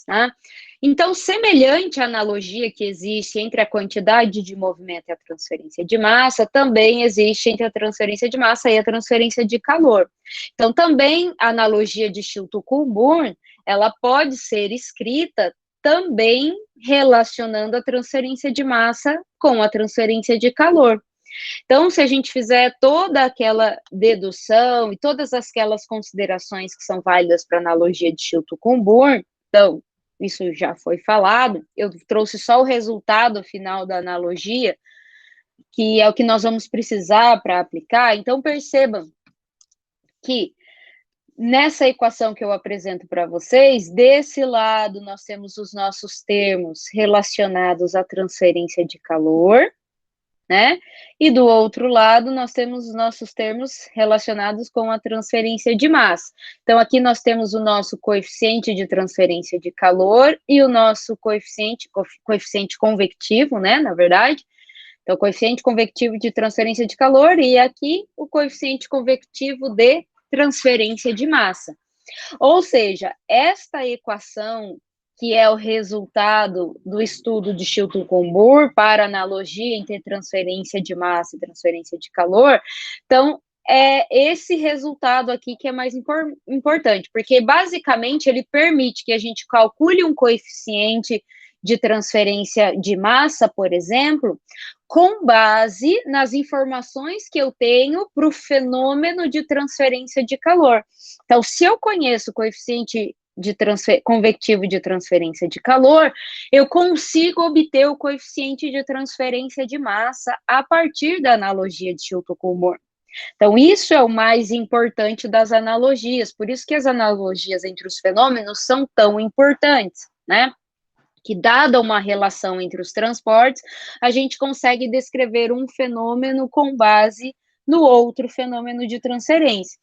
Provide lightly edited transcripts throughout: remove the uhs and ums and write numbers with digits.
Tá? Então, semelhante à analogia que existe entre a quantidade de movimento e a transferência de massa, também existe entre a transferência de massa e a transferência de calor. Então, também a analogia de Chilton-Coulomb, ela pode ser escrita também relacionando a transferência de massa com a transferência de calor. Então, se a gente fizer toda aquela dedução e todas aquelas considerações que são válidas para a analogia de Chilton-Coulomb, então, isso já foi falado, eu trouxe só o resultado final da analogia, que é o que nós vamos precisar para aplicar. Então, percebam que nessa equação que eu apresento para vocês, desse lado nós temos os nossos termos relacionados à transferência de calor, né? E do outro lado, nós temos os nossos termos relacionados com a transferência de massa. Então, aqui nós temos o nosso coeficiente de transferência de calor e o nosso coeficiente convectivo, né, na verdade. Então, coeficiente convectivo de transferência de calor e aqui o coeficiente convectivo de transferência de massa. Ou seja, esta equação que é o resultado do estudo de Chilton-Coulomb para analogia entre transferência de massa e transferência de calor. Então, é esse resultado aqui que é mais importante, porque basicamente ele permite que a gente calcule um coeficiente de transferência de massa, por exemplo, com base nas informações que eu tenho para o fenômeno de transferência de calor. Então, se eu conheço o coeficiente convectivo de transferência de calor, eu consigo obter o coeficiente de transferência de massa a partir da analogia de Chilton-Coulomb. Então, isso é o mais importante das analogias, por isso que as analogias entre os fenômenos são tão importantes, né? Que, dada uma relação entre os transportes, a gente consegue descrever um fenômeno com base no outro fenômeno de transferência.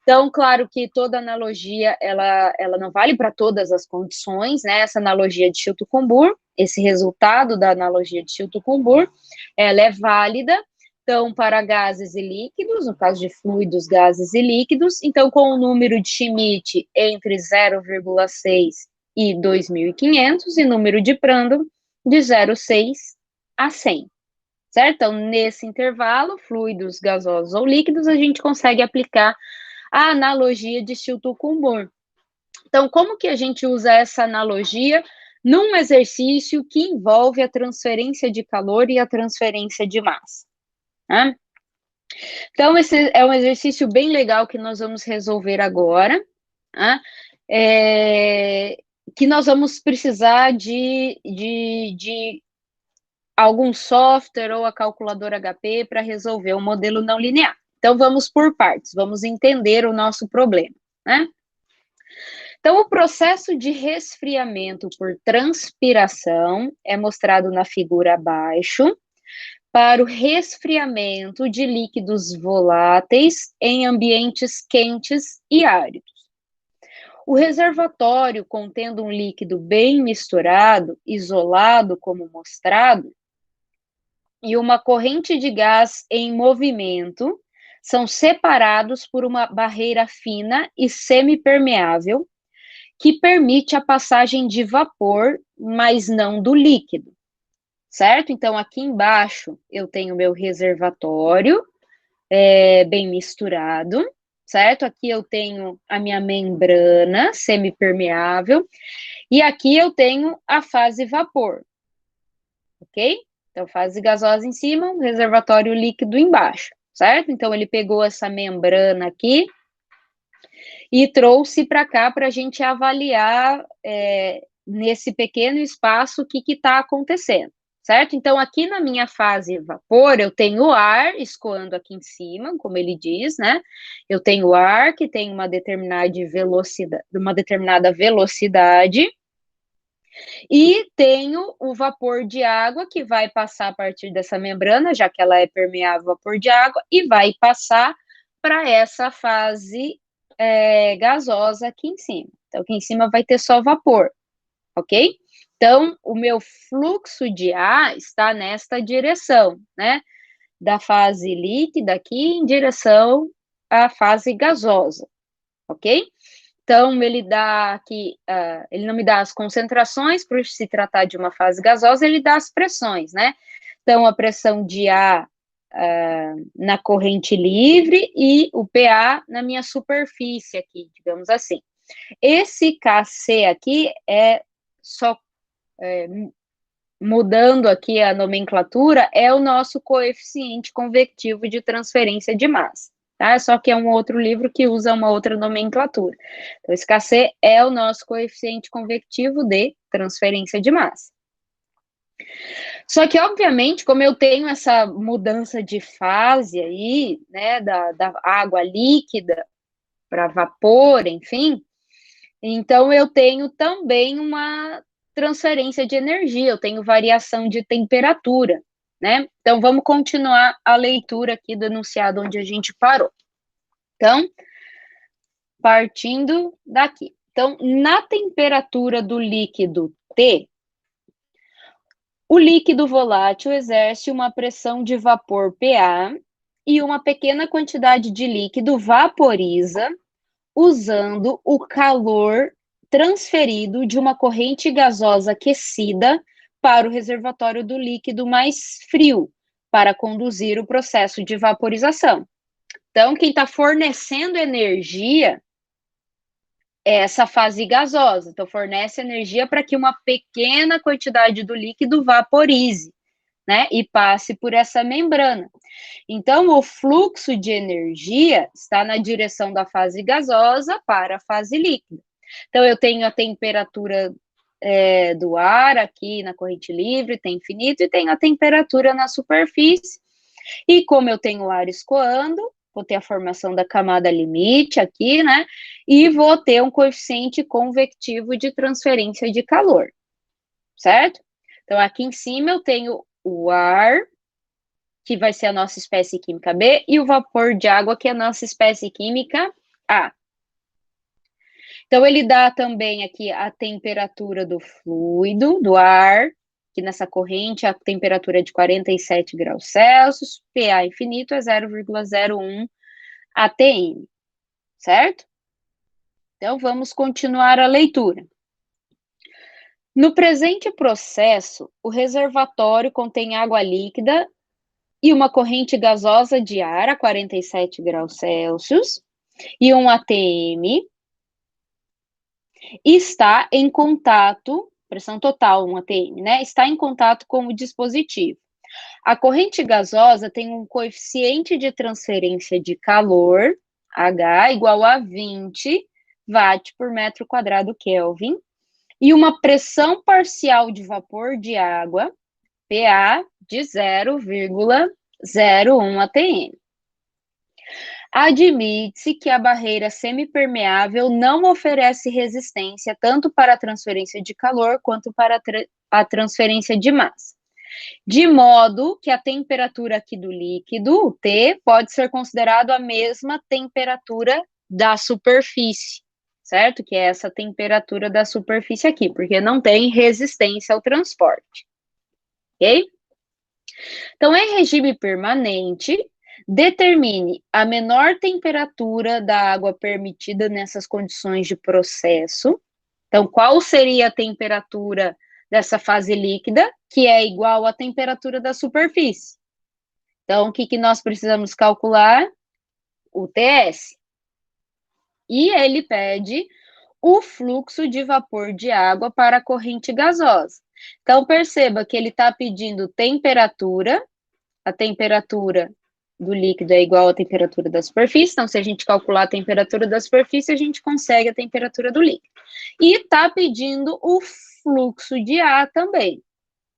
Então, claro que toda analogia, ela não vale para todas as condições, né? Essa analogia de Chilton-Coulomb, esse resultado da analogia de Chilton-Coulomb, ela é válida, então, para gases e líquidos, no caso de fluidos, gases e líquidos, então, com o número de Schmidt entre 0,6 e 2.500, e número de Prandtl de 0,6 a 100. Certo? Então, nesse intervalo, fluidos, gasosos ou líquidos, a gente consegue aplicar a analogia de Chilton-Coulomb. Então, como que a gente usa essa analogia num exercício que envolve a transferência de calor e a transferência de massa? Né? Então, esse é um exercício bem legal que nós vamos resolver agora, né? Que nós vamos precisar de algum software ou a calculadora HP para resolver um modelo não linear. Então, vamos por partes, vamos entender o nosso problema, né? Então, o processo de resfriamento por transpiração é mostrado na figura abaixo, para o resfriamento de líquidos voláteis em ambientes quentes e áridos. O reservatório contendo um líquido bem misturado, isolado como mostrado, e uma corrente de gás em movimento são separados por uma barreira fina e semipermeável que permite a passagem de vapor, mas não do líquido, certo? Então, aqui embaixo eu tenho meu reservatório bem misturado, certo? Aqui eu tenho a minha membrana semipermeável e aqui eu tenho a fase vapor, ok? Então, fase gasosa em cima, o reservatório líquido embaixo, certo? Então, ele pegou essa membrana aqui e trouxe para cá para a gente avaliar nesse pequeno espaço o que está acontecendo, certo? Então, aqui na minha fase vapor, eu tenho ar escoando aqui em cima, como ele diz, né? Eu tenho ar que tem uma determinada velocidade, e tenho o vapor de água que vai passar a partir dessa membrana, já que ela é permeável ao vapor de água, e vai passar para essa fase gasosa aqui em cima. Então, aqui em cima vai ter só vapor, ok? Então, o meu fluxo de ar está nesta direção, né? Da fase líquida aqui em direção à fase gasosa, ok? Então, ele dá aqui, ele não me dá as concentrações, por se tratar de uma fase gasosa, ele dá as pressões, né? Então, a pressão de A na corrente livre e o PA na minha superfície aqui, digamos assim. Esse KC aqui é só mudando aqui a nomenclatura, é o nosso coeficiente convectivo de transferência de massa. Tá? Só que é um outro livro que usa uma outra nomenclatura. Então, esse KC é o nosso coeficiente convectivo de transferência de massa. Só que, obviamente, como eu tenho essa mudança de fase aí, né, da água líquida para vapor, enfim, então eu tenho também uma transferência de energia, eu tenho variação de temperatura, né? Então, vamos continuar a leitura aqui do enunciado onde a gente parou. Então, partindo daqui. Então, na temperatura do líquido T, o líquido volátil exerce uma pressão de vapor PA e uma pequena quantidade de líquido vaporiza usando o calor transferido de uma corrente gasosa aquecida para o reservatório do líquido mais frio, para conduzir o processo de vaporização. Então, quem está fornecendo energia é essa fase gasosa. Então, fornece energia para que uma pequena quantidade do líquido vaporize, né, e passe por essa membrana. Então, o fluxo de energia está na direção da fase gasosa para a fase líquida. Então, eu tenho a temperatura do ar aqui na corrente livre, tem infinito, e tenho a temperatura na superfície. E como eu tenho o ar escoando, vou ter a formação da camada limite aqui, né? E vou ter um coeficiente convectivo de transferência de calor, certo? Então, aqui em cima eu tenho o ar, que vai ser a nossa espécie química B, e o vapor de água, que é a nossa espécie química A. Então, ele dá também aqui a temperatura do fluido, do ar, que nessa corrente a temperatura é de 47 graus Celsius, PA infinito é 0,01 atm, certo? Então, vamos continuar a leitura. No presente processo, o reservatório contém água líquida e uma corrente gasosa de ar a 47 graus Celsius e 1 atm, está em contato, pressão total 1 atm, né? Está em contato com o dispositivo. A corrente gasosa tem um coeficiente de transferência de calor, H, igual a 20 watt por metro quadrado Kelvin, e uma pressão parcial de vapor de água, PA, de 0,01 atm. Admite-se que a barreira semipermeável não oferece resistência tanto para a transferência de calor quanto para a transferência de massa. De modo que a temperatura aqui do líquido, T, pode ser considerado a mesma temperatura da superfície, certo? Que é essa temperatura da superfície aqui, porque não tem resistência ao transporte, ok? Então, em regime permanente, determine a menor temperatura da água permitida nessas condições de processo. Então, qual seria a temperatura dessa fase líquida, que é igual à temperatura da superfície? Então, o que nós precisamos calcular? O TS. E ele pede o fluxo de vapor de água para a corrente gasosa. Então, perceba que ele está pedindo temperatura, a temperatura do líquido é igual à temperatura da superfície, então se a gente calcular a temperatura da superfície, a gente consegue a temperatura do líquido. E está pedindo o fluxo de ar também,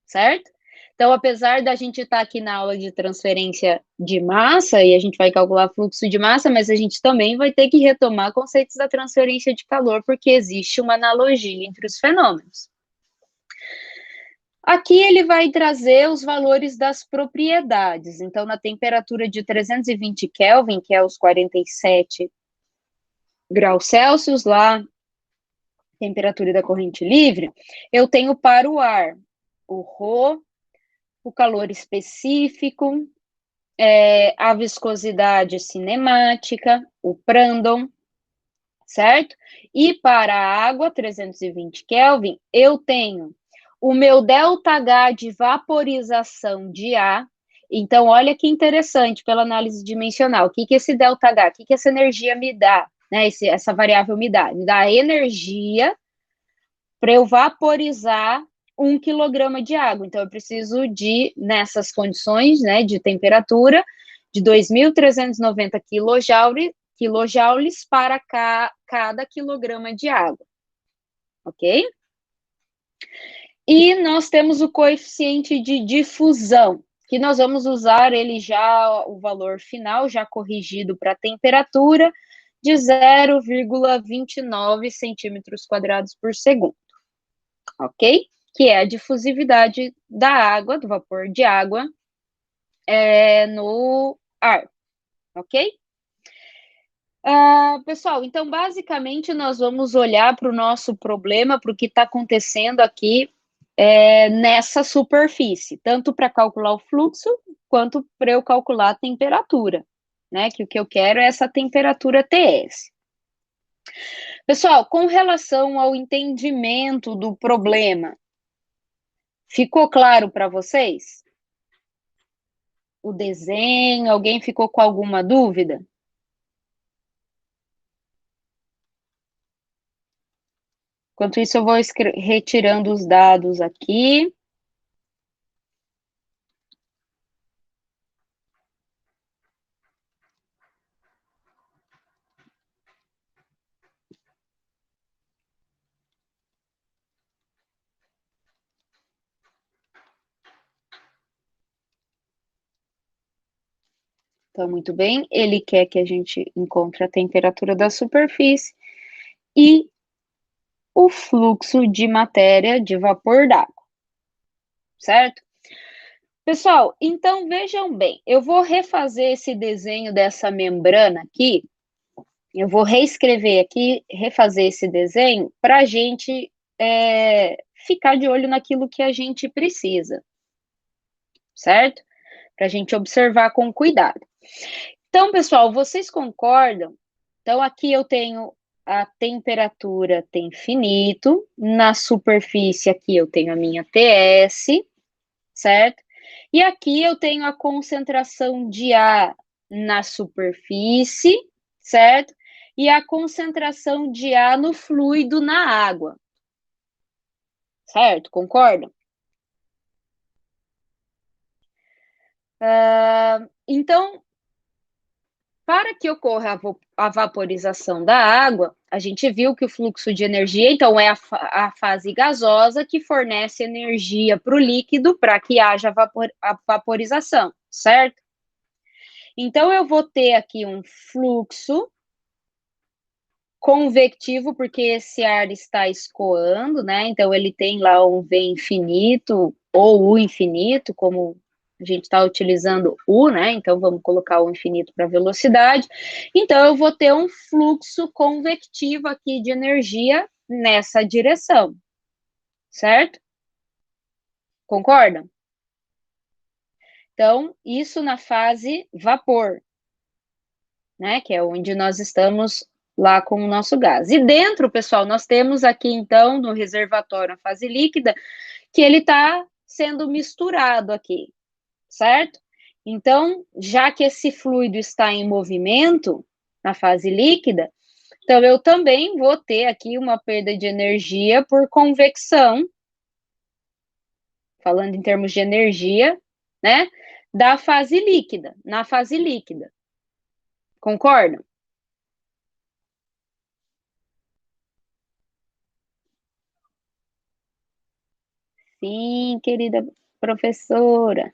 certo? Então, apesar da gente estar aqui na aula de transferência de massa, e a gente vai calcular fluxo de massa, mas a gente também vai ter que retomar conceitos da transferência de calor, porque existe uma analogia entre os fenômenos. Aqui ele vai trazer os valores das propriedades. Então, na temperatura de 320 Kelvin, que é os 47 graus Celsius, lá, temperatura da corrente livre, eu tenho para o ar o Rho, o calor específico, a viscosidade cinemática, o Prandtl, certo? E para a água, 320 Kelvin, eu tenho o meu ΔH de vaporização de A. Então, olha que interessante pela análise dimensional. O que esse ΔH, o que essa energia me dá, né? Essa variável me dá? Me dá energia para eu vaporizar 1 quilograma de água. Então, eu preciso de, nessas condições, né, de temperatura, de 2.390 quilojoules para cada quilograma de água. Ok? E nós temos o coeficiente de difusão, que nós vamos usar ele já, o valor final, já corrigido para a temperatura, de 0,29 centímetros quadrados por segundo. Ok? Que é a difusividade da água, do vapor de água, no ar. Ok? Pessoal, então, basicamente, nós vamos olhar para o nosso problema, para o que está acontecendo aqui nessa superfície, tanto para calcular o fluxo, quanto para eu calcular a temperatura, né? Que o que eu quero é essa temperatura TS. Pessoal, com relação ao entendimento do problema, ficou claro para vocês? O desenho, alguém ficou com alguma dúvida? Enquanto isso, eu vou retirando os dados aqui. Então, muito bem, ele quer que a gente encontre a temperatura da superfície e o fluxo de matéria de vapor d'água, certo? Pessoal, então vejam bem, eu vou refazer esse desenho dessa membrana aqui, eu vou reescrever aqui, refazer esse desenho para a gente ficar de olho naquilo que a gente precisa, certo? Para a gente observar com cuidado. Então, pessoal, vocês concordam? Então, aqui eu tenho a temperatura tem finito, na superfície aqui eu tenho a minha TS, certo? E aqui eu tenho a concentração de A na superfície, certo? E a concentração de A no fluido na água, certo? Concordam? Então, para que ocorra a vaporização da água, a gente viu que o fluxo de energia, então, é a fase gasosa que fornece energia para o líquido para que haja a vaporização, certo? Então, eu vou ter aqui um fluxo convectivo, porque esse ar está escoando, né? Então, ele tem lá um V infinito ou U infinito, como a gente está utilizando U, né? Então, vamos colocar o infinito para velocidade. Então, eu vou ter um fluxo convectivo aqui de energia nessa direção, certo? Concordam? Então, isso na fase vapor, né? Que é onde nós estamos lá com o nosso gás. E dentro, pessoal, nós temos aqui, então, no reservatório, a fase líquida, que ele está sendo misturado aqui, certo? Então, já que esse fluido está em movimento, na fase líquida, então eu também vou ter aqui uma perda de energia por convecção, falando em termos de energia, né? Da fase líquida, na fase líquida. Concordam? Sim, querida professora.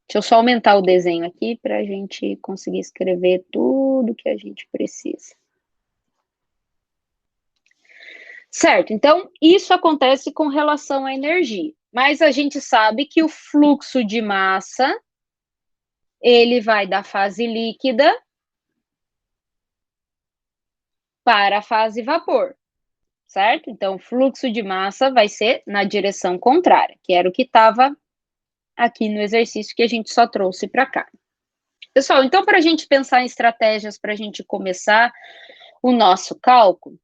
Deixa eu só aumentar o desenho aqui para a gente conseguir escrever tudo que a gente precisa. Certo, então isso acontece com relação à energia, mas a gente sabe que o fluxo de massa, ele vai da fase líquida para a fase vapor, certo? Então, o fluxo de massa vai ser na direção contrária, que era o que estava aqui no exercício que a gente só trouxe para cá. Pessoal, então, para a gente pensar em estratégias para a gente começar o nosso cálculo,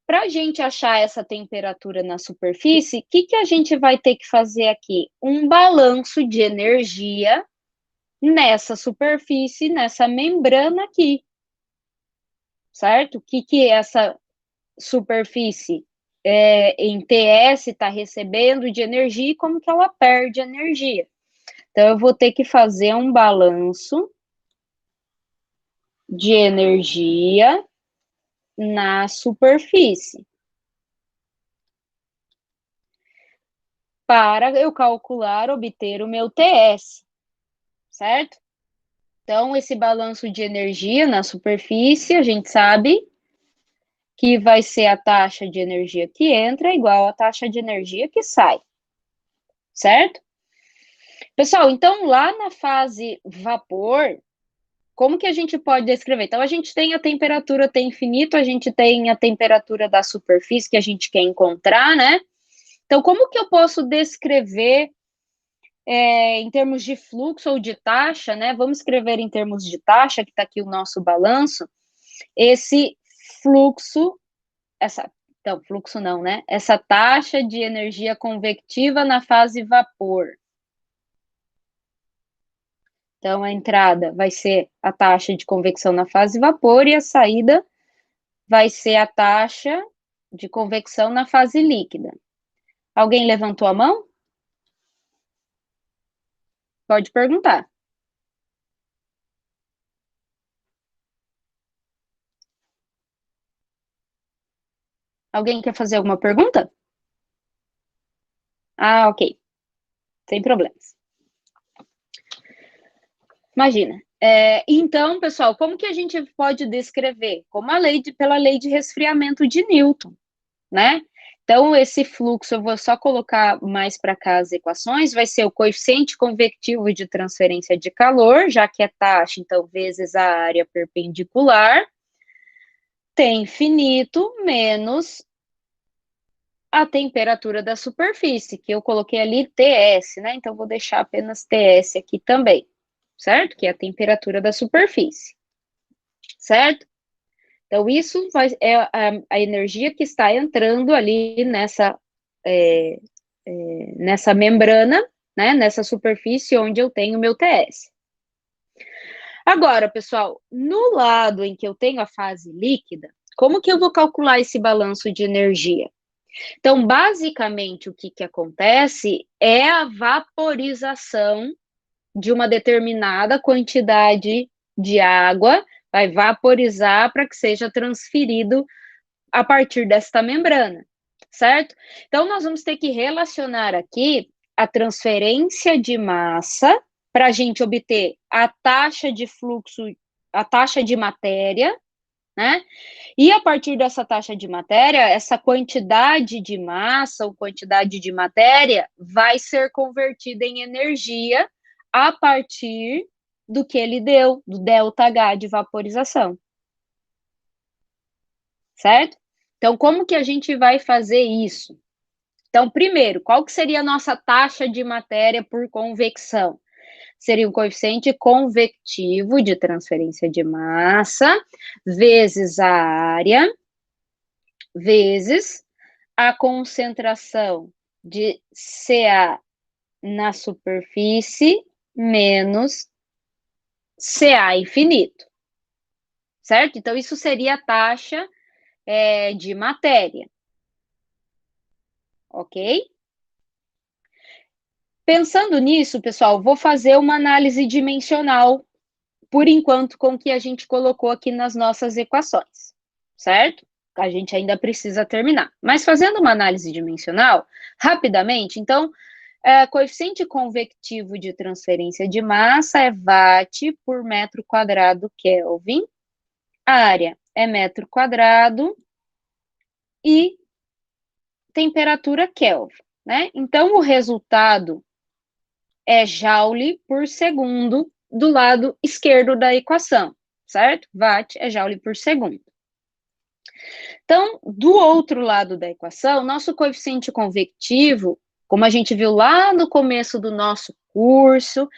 para a gente achar essa temperatura na superfície, o que a gente vai ter que fazer aqui? Um balanço de energia nessa superfície, nessa membrana aqui, certo? O que essa superfície em TS está recebendo de energia e como que ela perde energia. Então, eu vou ter que fazer um balanço de energia na superfície para eu calcular, obter o meu TS, certo? Então, esse balanço de energia na superfície, a gente sabe que vai ser a taxa de energia que entra igual a taxa de energia que sai, certo? Pessoal, então lá na fase vapor, como que a gente pode descrever? Então, a gente tem a temperatura T infinito, a gente tem a temperatura da superfície que a gente quer encontrar, né? Então, como que eu posso descrever em termos de fluxo ou de taxa, né? Vamos escrever em termos de taxa, que está aqui o nosso balanço, esse fluxo, fluxo não, né? Essa taxa de energia convectiva na fase vapor. Então, a entrada vai ser a taxa de convecção na fase vapor e a saída vai ser a taxa de convecção na fase líquida. Alguém levantou a mão? Pode perguntar. Alguém quer fazer alguma pergunta? Ah, ok. Sem problemas. Imagina. Então, pessoal, como que a gente pode descrever? Como pela lei de resfriamento de Newton, né? Então, esse fluxo, eu vou só colocar mais para cá as equações, vai ser o coeficiente convectivo de transferência de calor, já que é taxa, então, vezes a área perpendicular, T infinito menos a temperatura da superfície, que eu coloquei ali TS, né? Então, vou deixar apenas TS aqui também, certo? Que é a temperatura da superfície, certo? Então, isso é a energia que está entrando ali nessa membrana, né? Nessa superfície onde eu tenho meu TS. Agora, pessoal, no lado em que eu tenho a fase líquida, como que eu vou calcular esse balanço de energia? Então, basicamente, o que acontece é a vaporização de uma determinada quantidade de água, vai vaporizar para que seja transferido a partir desta membrana, certo? Então, nós vamos ter que relacionar aqui a transferência de massa para a gente obter a taxa de fluxo, a taxa de matéria, né? E a partir dessa taxa de matéria, essa quantidade de massa ou quantidade de matéria vai ser convertida em energia a partir do que ele deu, do ΔH de vaporização. Certo? Então, como que a gente vai fazer isso? Então, primeiro, qual que seria a nossa taxa de matéria por convecção? Seria o coeficiente convectivo de transferência de massa, vezes a área, vezes a concentração de Ca na superfície, menos Ca infinito. Certo? Então, isso seria a taxa de matéria. Ok? Pensando nisso, pessoal, vou fazer uma análise dimensional, por enquanto, com o que a gente colocou aqui nas nossas equações, certo? A gente ainda precisa terminar. Mas fazendo uma análise dimensional, rapidamente, então, coeficiente convectivo de transferência de massa é Watt por metro quadrado Kelvin, área é metro quadrado e temperatura Kelvin, né? Então, o resultado é joule por segundo do lado esquerdo da equação, certo? Watt é joule por segundo. Então, do outro lado da equação, nosso coeficiente convectivo, como a gente viu lá no começo do nosso curso,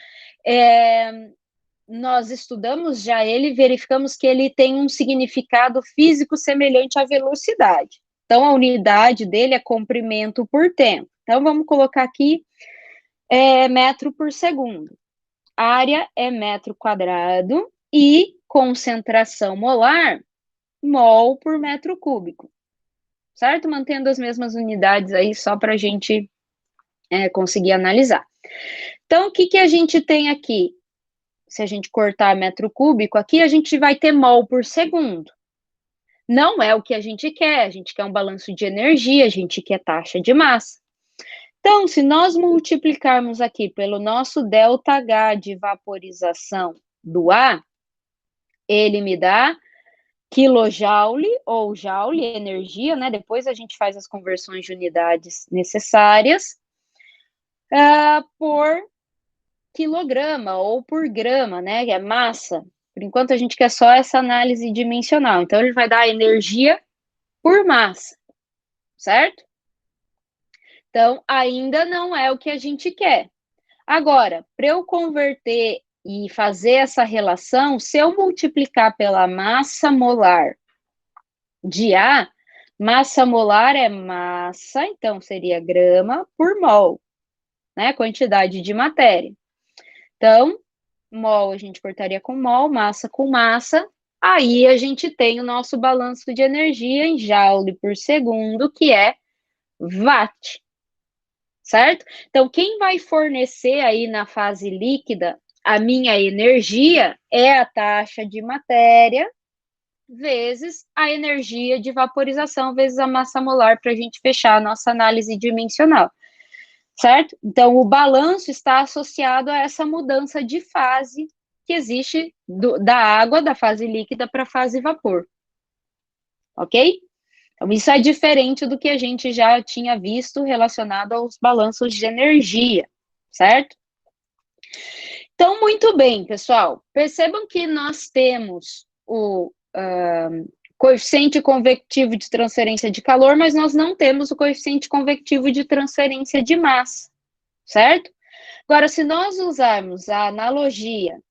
nós estudamos já ele, verificamos que ele tem um significado físico semelhante à velocidade. Então, a unidade dele é comprimento por tempo. Então, vamos colocar aqui metro por segundo. Área é metro quadrado e concentração molar, mol por metro cúbico. Certo? Mantendo as mesmas unidades aí, só para a gente conseguir analisar. Então, o que a gente tem aqui? Se a gente cortar metro cúbico aqui, a gente vai ter mol por segundo. Não é o que a gente quer um balanço de energia, a gente quer taxa de massa. Então, se nós multiplicarmos aqui pelo nosso ΔH de vaporização do ar, ele me dá quilojoule ou joule, energia, né? Depois a gente faz as conversões de unidades necessárias, por quilograma ou por grama, né? Que é massa. Por enquanto a gente quer só essa análise dimensional. Então, ele vai dar energia por massa, certo? Então, ainda não é o que a gente quer. Agora, para eu converter e fazer essa relação, se eu multiplicar pela massa molar de A, massa molar é massa, então seria grama por mol, né? Quantidade de matéria. Então, mol a gente cortaria com mol, massa com massa, aí a gente tem o nosso balanço de energia em joule por segundo, que é watt, certo? Então, quem vai fornecer aí na fase líquida a minha energia é a taxa de matéria vezes a energia de vaporização vezes a massa molar para a gente fechar a nossa análise dimensional, certo? Então, o balanço está associado a essa mudança de fase que existe da água, da fase líquida para a fase vapor, ok? Então, isso é diferente do que a gente já tinha visto relacionado aos balanços de energia, certo? Então, muito bem, pessoal. Percebam que nós temos o coeficiente convectivo de transferência de calor, mas nós não temos o coeficiente convectivo de transferência de massa, certo? Agora, se nós usarmos a analogia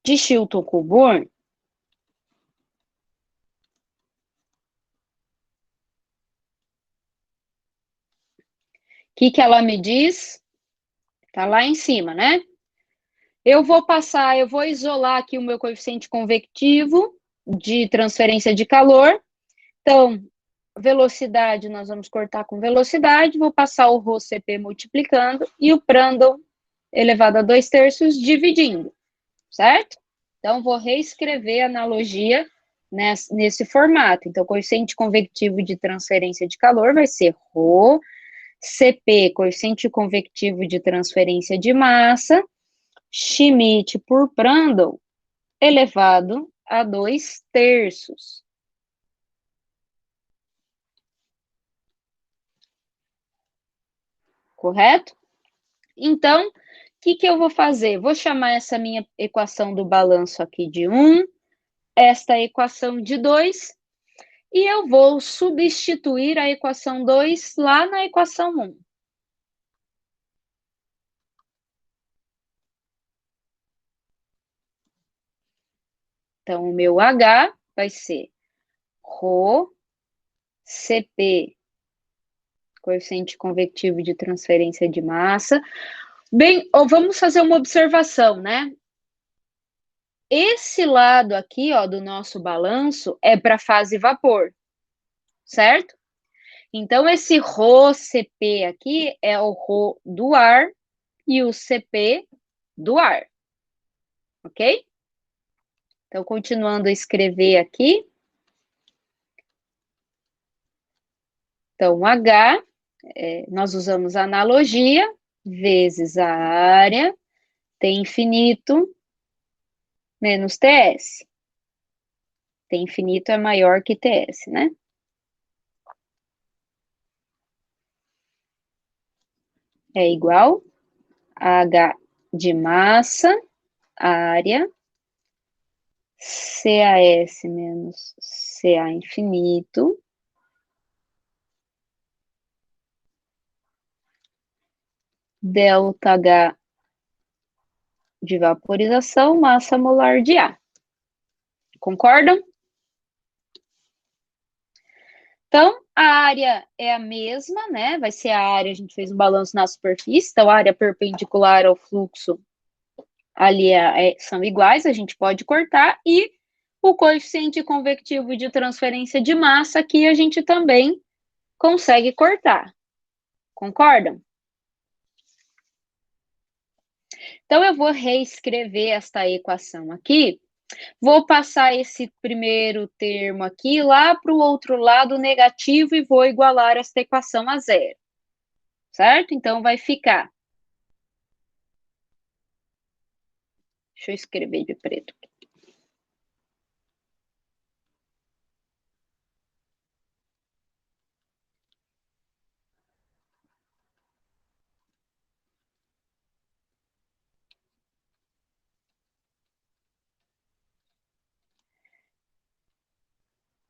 de Chilton-Coburn, o que ela me diz? Está lá em cima, né? Eu vou isolar aqui o meu coeficiente convectivo de transferência de calor. Então, velocidade, nós vamos cortar com velocidade, vou passar o ρCp multiplicando e o Prandtl elevado a 2/3 dividindo, certo? Então, vou reescrever a analogia nesse formato. Então, coeficiente convectivo de transferência de calor vai ser ρCp, coeficiente convectivo de transferência de massa, Schmidt por Prandtl, elevado a 2/3. Correto? Então, o que eu vou fazer? Vou chamar essa minha equação do balanço aqui de 1, esta equação de 2, e eu vou substituir a equação 2 lá na equação 1. Então, o meu H vai ser ρCp, coeficiente convectivo de transferência de massa. Bem, vamos fazer uma observação, né? Esse lado aqui, ó, do nosso balanço é para fase vapor, certo? Então, esse ρCp aqui é o ρ do ar e o Cp do ar, ok? Então, continuando a escrever aqui. Então, H, nós usamos a analogia, vezes a área, T infinito, menos Ts. T infinito é maior que Ts, né? É igual a H de massa, área, CAS menos CA infinito, ΔH de vaporização, massa molar de ar. Concordam? Então, a área é a mesma, né? Vai ser a área, a gente fez um balanço na superfície, então a área perpendicular ao fluxo ali são iguais, a gente pode cortar, e o coeficiente convectivo de transferência de massa aqui a gente também consegue cortar. Concordam? Então, eu vou reescrever esta equação aqui. Vou passar esse primeiro termo aqui lá para o outro lado negativo e vou igualar esta equação a zero. Certo? Então, vai ficar. Deixa eu escrever de preto.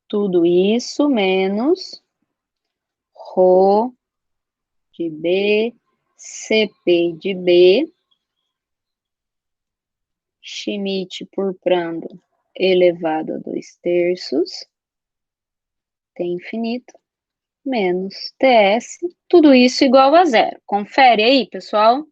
Tudo isso menos ρ de B, Cp de B, Schmidt por Prandtl elevado a 2/3, T infinito, menos TS, tudo isso igual a zero. Confere aí, pessoal.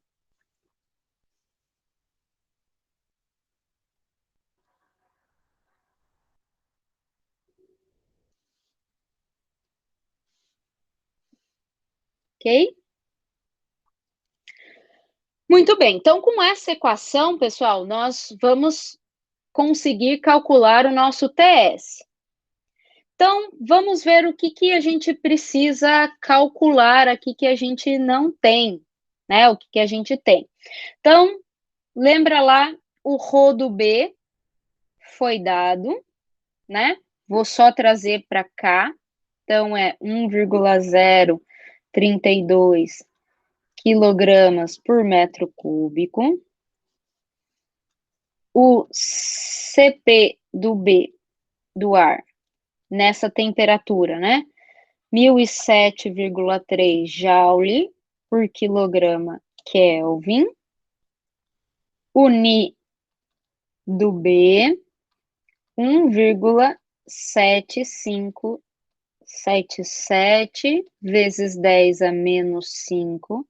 Ok? Muito bem, então com essa equação, pessoal, nós vamos conseguir calcular o nosso TS. Então, vamos ver o que a gente precisa calcular aqui que a gente não tem, né? O que a gente tem. Então, lembra lá, o ρ do B foi dado, né? Vou só trazer para cá. Então, é 1,032 quilogramas por metro cúbico. O Cp do B, do ar, nessa temperatura, né? 1007,3 joule por quilograma Kelvin. O Ni do B, 1,7577 vezes 10 a menos 5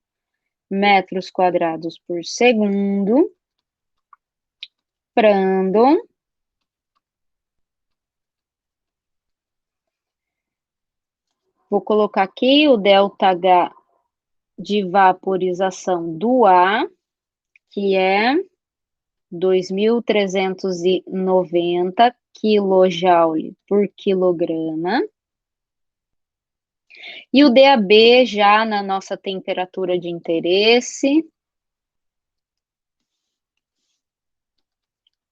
metros quadrados por segundo. Prandtl. Vou colocar aqui o ΔH de vaporização do ar, que é 2.390 kJ por quilograma. E o DAB já na nossa temperatura de interesse.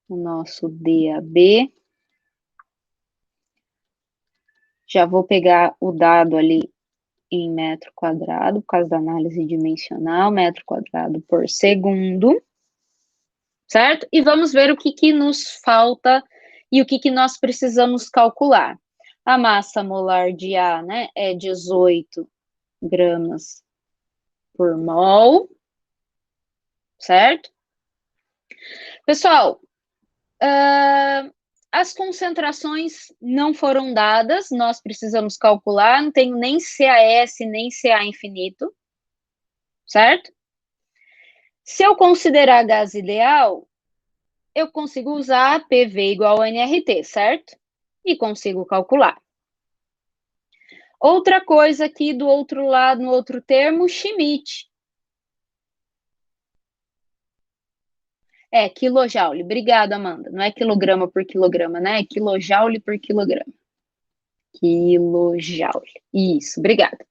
O nosso DAB. Já vou pegar o dado ali em metro quadrado, por causa da análise dimensional, metro quadrado por segundo. Certo? E vamos ver o que nos falta e o que nós precisamos calcular. A massa molar de A, né, é 18 gramas por mol, certo? Pessoal, as concentrações não foram dadas, nós precisamos calcular, não tenho nem CAS nem CA infinito, certo? Se eu considerar gás ideal, eu consigo usar PV igual a nRT, certo? E consigo calcular. Outra coisa aqui do outro lado, no outro termo, Schmidt. É, quilojoule. Obrigada, Amanda. Não é quilograma por quilograma, né? É quilojoule por quilograma. Quilojoule. Isso, obrigada.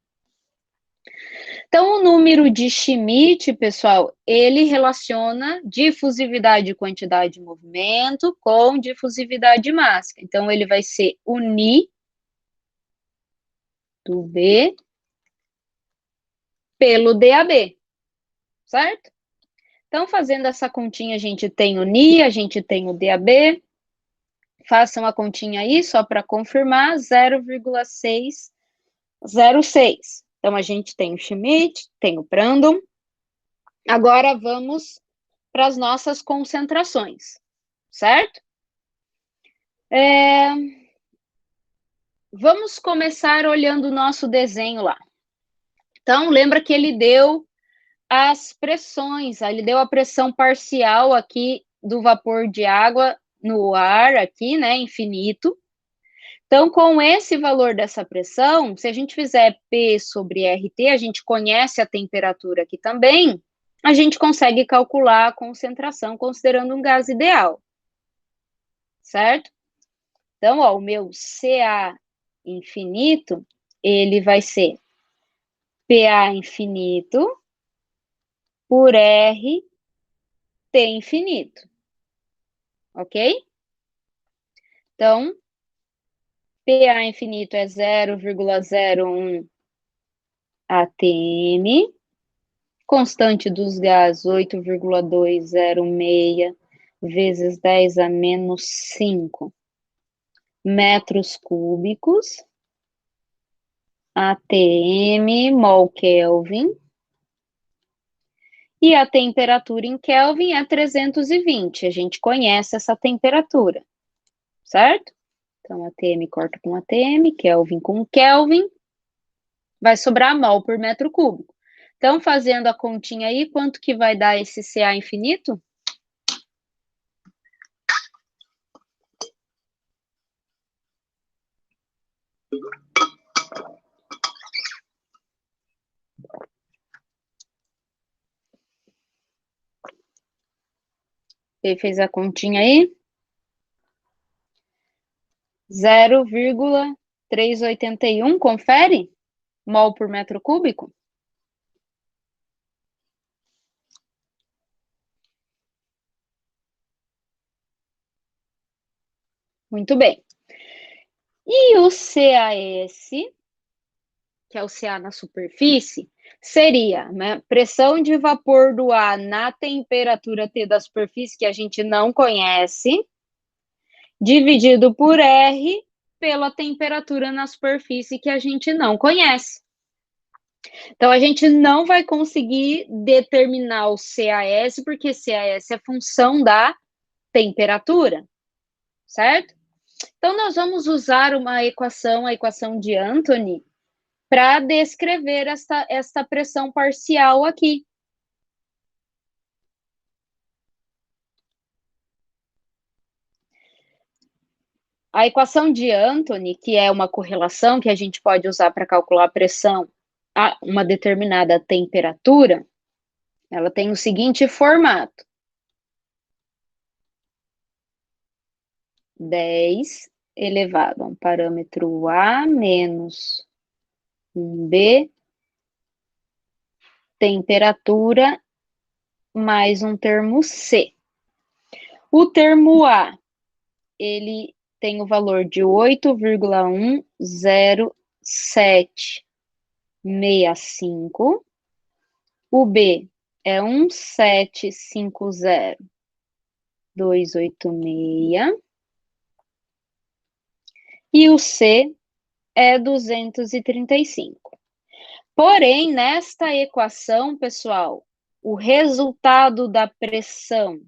Então, o número de Schmidt, pessoal, ele relaciona difusividade e quantidade de movimento com difusividade de massa. Então, ele vai ser o Ni do B pelo DAB, certo? Então, fazendo essa continha, a gente tem o Ni, a gente tem o DAB. Façam a continha aí, só para confirmar, 0,606. Então, a gente tem o Schmidt, tem o Prandtl. Agora, vamos para as nossas concentrações, certo? Vamos começar olhando o nosso desenho lá. Então, lembra que ele deu as pressões, ele deu a pressão parcial aqui do vapor de água no ar, aqui, né, infinito. Então, com esse valor dessa pressão, se a gente fizer P sobre RT, a gente conhece a temperatura aqui também, a gente consegue calcular a concentração considerando um gás ideal, certo? Então, ó, o meu CA infinito, ele vai ser PA infinito por RT infinito, ok? Então, PA infinito é 0,01 atm, constante dos gases 8,206 vezes 10 a menos 5 metros cúbicos, atm, mol Kelvin, e a temperatura em Kelvin é 320, a gente conhece essa temperatura, certo? Então, atm corta com atm, Kelvin com Kelvin, vai sobrar mol por metro cúbico. Então, fazendo a continha aí, quanto que vai dar esse CA infinito? Ele fez a continha aí? 0,381, confere? Mol por metro cúbico? Muito bem. E o CAS, que é o CA na superfície, seria, né, pressão de vapor do ar na temperatura T da superfície, que a gente não conhece, dividido por R pela temperatura na superfície, que a gente não conhece. Então, a gente não vai conseguir determinar o CAS, porque CAS é função da temperatura, certo? Então, nós vamos usar uma equação, a equação de Anthony, para descrever esta pressão parcial aqui. A equação de Anthony, que é uma correlação que a gente pode usar para calcular a pressão a uma determinada temperatura, ela tem o seguinte formato: 10 elevado a um parâmetro A menos um B, temperatura, mais um termo C. O termo A, ele tem o valor de 8,10765. O B é 1750286. E o C é 235. Porém, nesta equação, pessoal, o resultado da pressão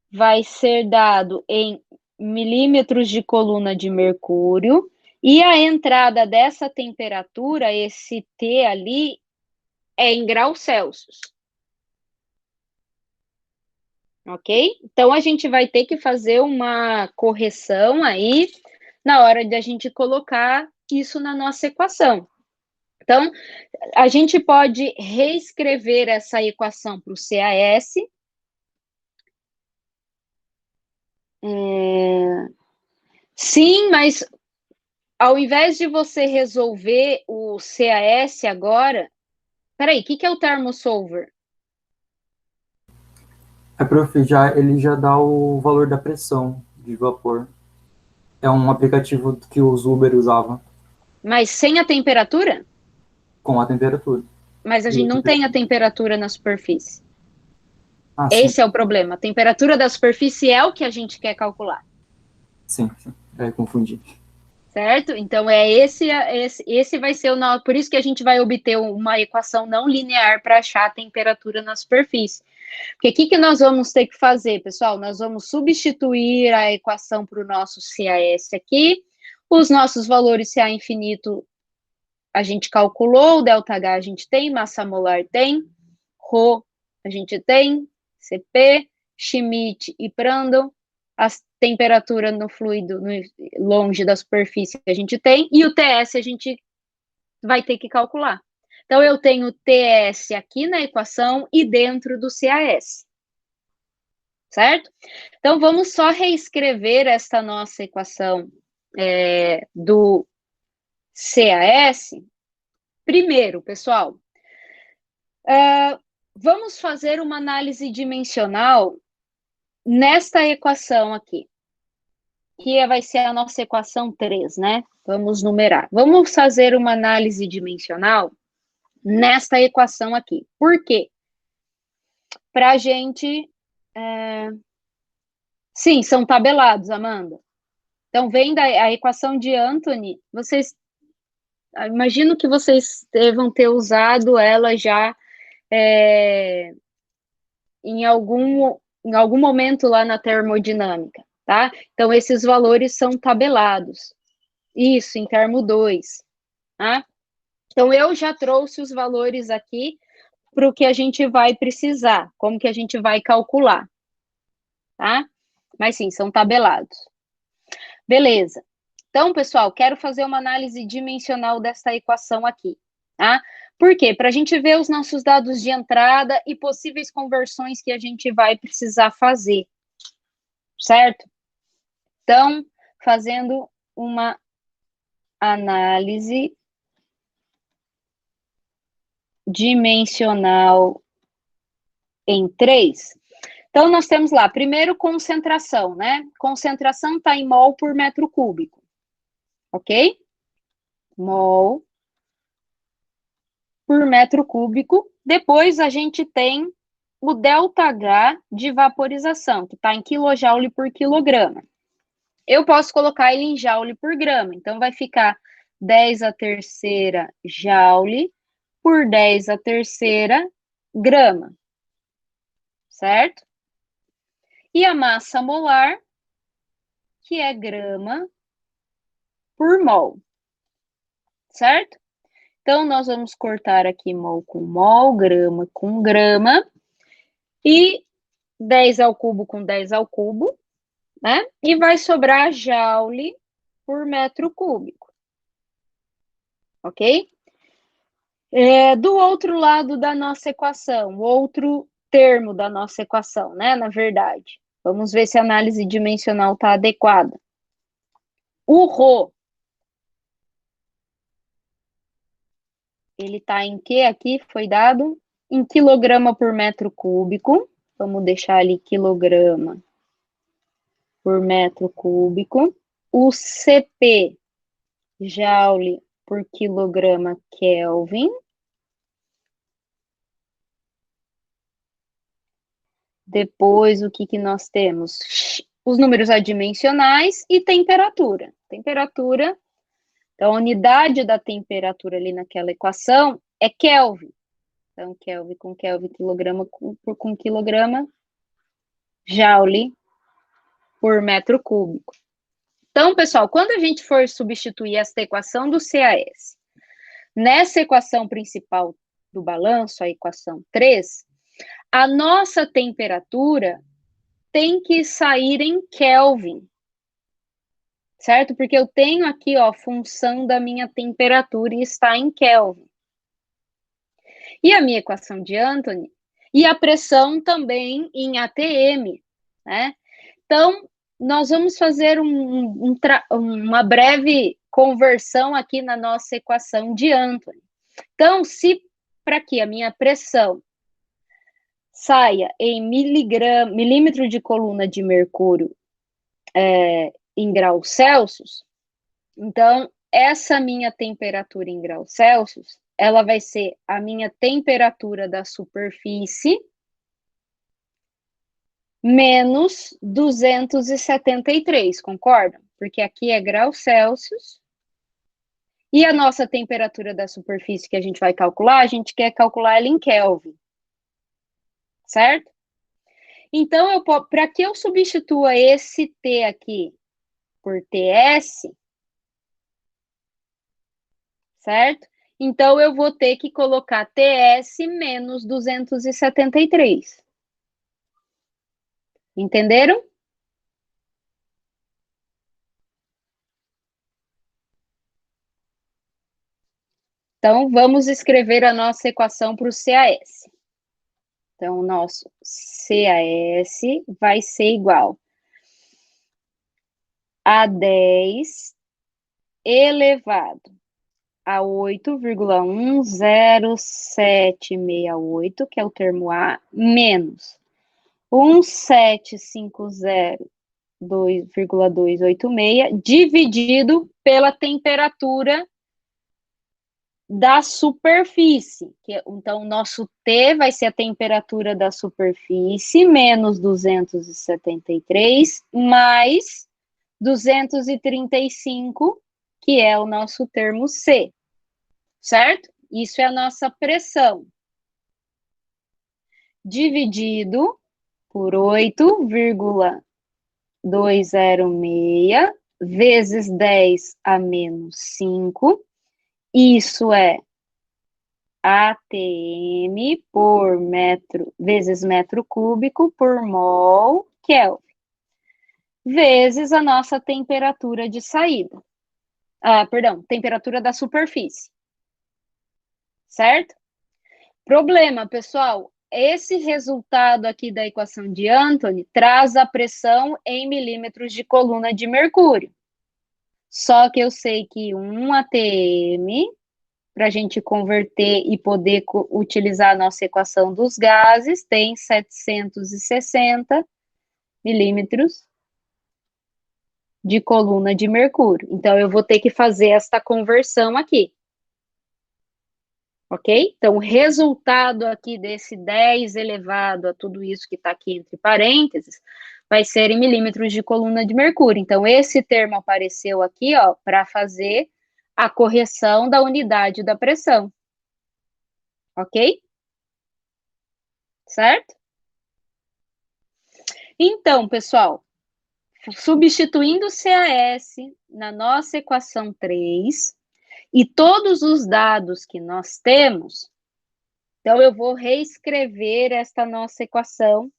vai ser dado em milímetros de coluna de mercúrio, e a entrada dessa temperatura, esse T ali, é em graus Celsius. Ok? Então, a gente vai ter que fazer uma correção aí na hora de a gente colocar isso na nossa equação. Então, a gente pode reescrever essa equação para o CAS. Sim, mas ao invés de você resolver o CAS agora... Peraí, o que é o ThermoSolver? Prof, ele já dá o valor da pressão de vapor. É um aplicativo que os Uber usavam Mas sem a temperatura? com a temperatura. Mas a E gente outra não tem a pressão. temperatura na superfície. Ah, sim. Esse é o problema. A temperatura da superfície é o que a gente quer calcular. Sim, sim. Confundi. certo? Então, esse vai ser o por isso que a gente vai obter uma equação não linear para achar a temperatura na superfície. Porque o que nós vamos ter que fazer, pessoal? Nós vamos substituir a equação para o nosso CAS aqui, os nossos valores CA infinito a gente calculou, o ΔH a gente tem, massa molar tem, Rho a gente tem, CP, Schmidt e Prandtl, a temperatura no fluido longe da superfície que a gente tem, e o TS a gente vai ter que calcular. Então, eu tenho TS aqui na equação e dentro do CAS. Certo? Então, vamos só reescrever esta nossa equação do CAS. Primeiro, pessoal, vamos fazer uma análise dimensional nesta equação aqui, que vai ser a nossa equação 3, né? Vamos numerar. Vamos fazer uma análise dimensional nesta equação aqui. Por quê? Para a gente... Sim, são tabelados, Amanda. Então, vem a equação de Anthony, vocês... Imagino que vocês devam ter usado ela já em algum momento lá na termodinâmica, tá? Então, esses valores são tabelados. Isso, em termo 2, tá? Então, eu já trouxe os valores aqui para o que a gente vai precisar, como que a gente vai calcular, tá? Mas sim, são tabelados. Beleza. Então, pessoal, quero fazer uma análise dimensional dessa equação aqui, tá? Por quê? Para a gente ver os nossos dados de entrada e possíveis conversões que a gente vai precisar fazer, certo? Então, fazendo uma análise dimensional em 3. Então, nós temos lá, primeiro, concentração, né? Concentração está em mol por metro cúbico. Ok? Mol por metro cúbico. Depois, a gente tem o ΔH de vaporização, que está em quilojoule por quilograma. Eu posso colocar ele em joule por grama. Então, vai ficar 10 a terceira joule por 10 a terceira grama. Certo? E a massa molar, que é grama por mol. Certo? Então, nós vamos cortar aqui mol com mol, grama com grama, e 10 ao cubo com 10 ao cubo, né? E vai sobrar joule por metro cúbico. Ok? Do outro lado da nossa equação, o outro termo da nossa equação, né? Na verdade. Vamos ver se a análise dimensional está adequada. O Rho, ele está em que aqui? Foi dado em quilograma por metro cúbico. Vamos deixar ali quilograma por metro cúbico. O CP, joule por quilograma Kelvin. Depois, o que nós temos? Os números adimensionais e temperatura. Temperatura, então, a unidade da temperatura ali naquela equação é Kelvin. Então, Kelvin com Kelvin, quilograma com quilograma, joule por metro cúbico. Então, pessoal, quando a gente for substituir essa equação do CAS nessa equação principal do balanço, a equação 3, a nossa temperatura tem que sair em Kelvin, certo? Porque eu tenho aqui, ó, função da minha temperatura e está em Kelvin. E a minha equação de Anthony, e a pressão também em ATM, né? Então, nós vamos fazer uma breve conversão aqui na nossa equação de Anthony. Então, se para que a minha pressão saia em milímetro de coluna de mercúrio em graus Celsius, então, essa minha temperatura em graus Celsius, ela vai ser a minha temperatura da superfície menos 273, concordam? Porque aqui é graus Celsius E a nossa temperatura da superfície que a gente vai calcular, a gente quer calcular ela em Kelvin. Certo? Então, para que eu substitua esse T aqui por TS, certo? Então, eu vou ter que colocar TS menos 273. Entenderam? Então, vamos escrever a nossa equação para o CAS. Então, o nosso CAS vai ser igual a 10 elevado a 8,10768, que é o termo A, menos 1750,286, dividido pela temperatura da superfície. Então, o nosso T vai ser a temperatura da superfície, menos 273, mais 235, que é o nosso termo C, certo? Isso é a nossa pressão. Dividido por 8,206 vezes 10 a menos 5. Isso é ATM por metro, vezes metro cúbico por mol Kelvin, vezes a nossa temperatura de saída. Temperatura da superfície. Certo? Problema, pessoal, esse resultado aqui da equação de Anthony traz a pressão em milímetros de coluna de mercúrio. Só que eu sei que 1 atm, para a gente converter e poder utilizar a nossa equação dos gases, tem 760 milímetros de coluna de mercúrio. Então, eu vou ter que fazer esta conversão aqui. Ok? Então, o resultado aqui desse 10 elevado a tudo isso que está aqui entre parênteses vai ser em milímetros de coluna de mercúrio. Então, esse termo apareceu aqui, ó, para fazer a correção da unidade da pressão. Ok? Certo? Então, pessoal, substituindo o CAS na nossa equação 3 e todos os dados que nós temos, então eu vou reescrever esta nossa equação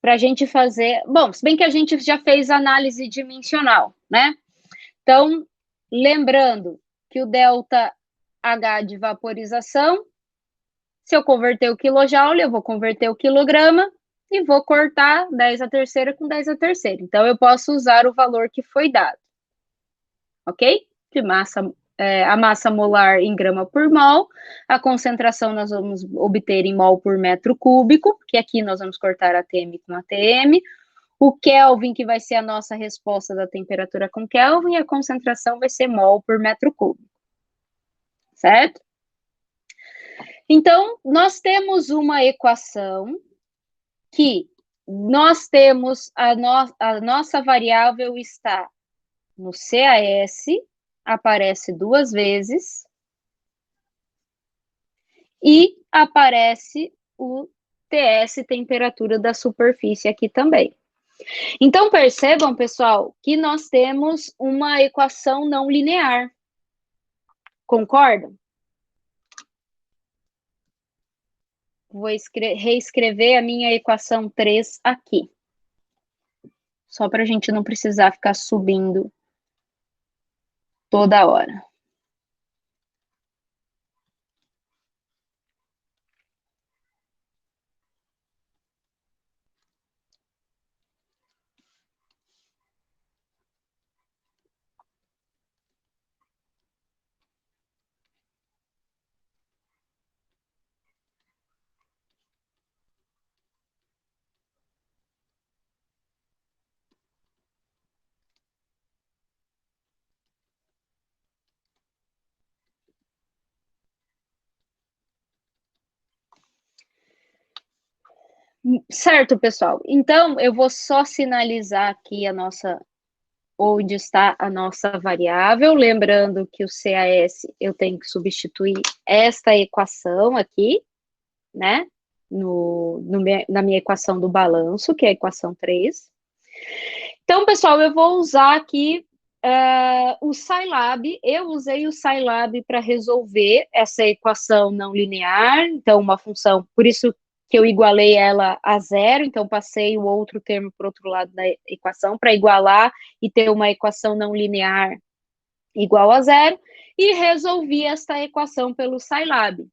para a gente fazer. Bom, se bem que a gente já fez análise dimensional, né? Então, lembrando que o delta H de vaporização, se eu converter o quilojoule, eu vou converter o quilograma e vou cortar 10 a terceira com 10 a terceira. Então, eu posso usar o valor que foi dado. Ok? De massa, a massa molar em grama por mol, a concentração nós vamos obter em mol por metro cúbico, que aqui nós vamos cortar ATM com ATM, o Kelvin, que vai ser a nossa resposta da temperatura com Kelvin, e a concentração vai ser mol por metro cúbico. Certo? Então, nós temos uma equação que nós temos a nossa variável está no CAS, aparece 2 vezes, e aparece o TS, temperatura da superfície, aqui também. Então, percebam, pessoal, que nós temos uma equação não linear. Concordam? Vou reescrever a minha equação 3 aqui. Só para a gente não precisar ficar subindo toda hora. Certo, pessoal. Então, eu vou só sinalizar aqui a nossa onde está a nossa variável, lembrando que o CAS eu tenho que substituir esta equação aqui, né, na minha equação do balanço, que é a equação 3. Então, pessoal, eu vou usar aqui o Scilab. Eu usei o Scilab para resolver essa equação não linear, então uma função, por isso que eu igualei ela a zero, então passei o outro termo para o outro lado da equação, para igualar e ter uma equação não linear igual a zero, e resolvi esta equação pelo Scilab,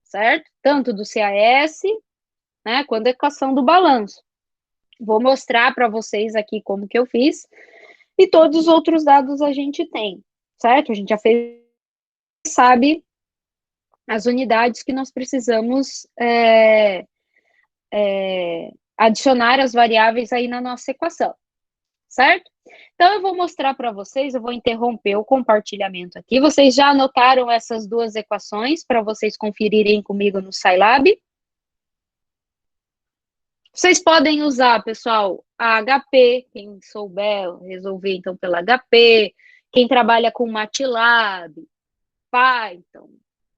certo? Tanto do CAS, né, quanto a equação do balanço. Vou mostrar para vocês aqui como que eu fiz, e todos os outros dados a gente tem, certo? A gente já fez, sabe as unidades que nós precisamos adicionar as variáveis aí na nossa equação, certo? Então, eu vou mostrar para vocês, eu vou interromper o compartilhamento aqui. Vocês já anotaram essas duas equações para vocês conferirem comigo no Scilab? Vocês podem usar, pessoal, a HP, quem souber resolver, então, pela HP, quem trabalha com MATLAB, Python,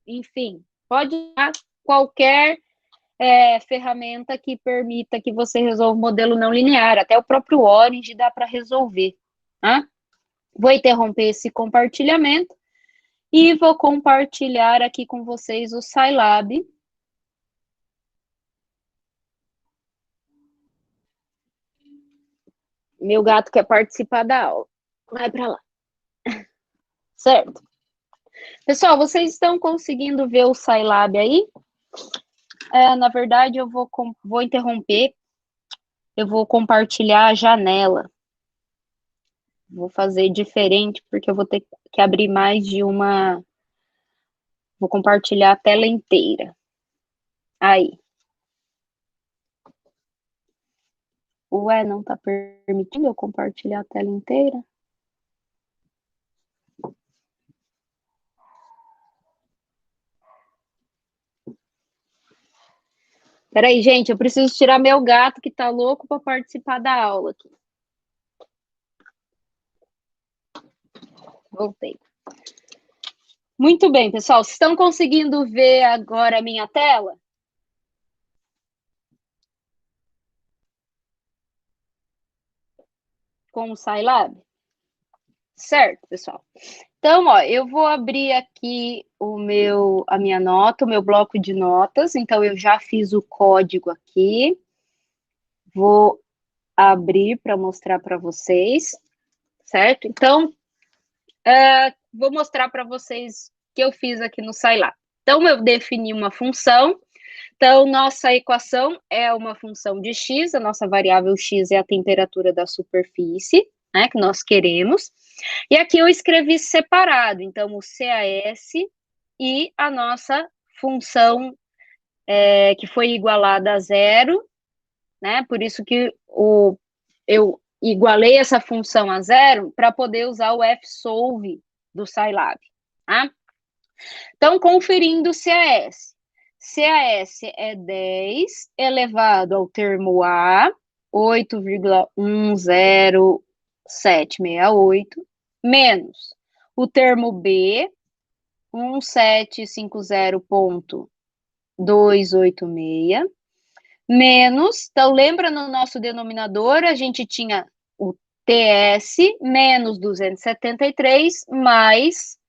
enfim, pode usar qualquer ferramenta que permita que você resolva o modelo não linear, até o próprio Orange dá para resolver, tá? Vou interromper esse compartilhamento e vou compartilhar aqui com vocês o Scilab. Meu gato quer participar da aula. Vai para lá. Certo. Pessoal, vocês estão conseguindo ver o Scilab aí? Na verdade, eu vou interromper. Eu vou compartilhar a janela. Vou fazer diferente, porque eu vou ter que abrir mais de uma... Vou compartilhar a tela inteira. Aí. Ué, não tá permitindo eu compartilhar a tela inteira? Peraí, gente, eu preciso tirar meu gato que tá louco para participar da aula aqui. Voltei. Muito bem, pessoal. Vocês estão conseguindo ver agora a minha tela? Com o Scilab? Certo, pessoal. Então, ó, eu vou abrir aqui a minha nota, o meu bloco de notas. Então, eu já fiz o código aqui. Vou abrir para mostrar para vocês, certo? Então, vou mostrar para vocês o que eu fiz aqui no Scilab. Então, eu defini uma função. Então, nossa equação é uma função de x, a nossa variável x é a temperatura da superfície, né, que nós queremos. E aqui eu escrevi separado, então, o CAS e a nossa função que foi igualada a zero, né, por isso que eu igualei essa função a zero para poder usar o fsolve do Scilab, tá? Então, conferindo o CAS. CAS é 10 elevado ao termo A, 8,10768, menos o termo B, 1750,286, menos, então lembra no nosso denominador, a gente tinha o TS menos 273 mais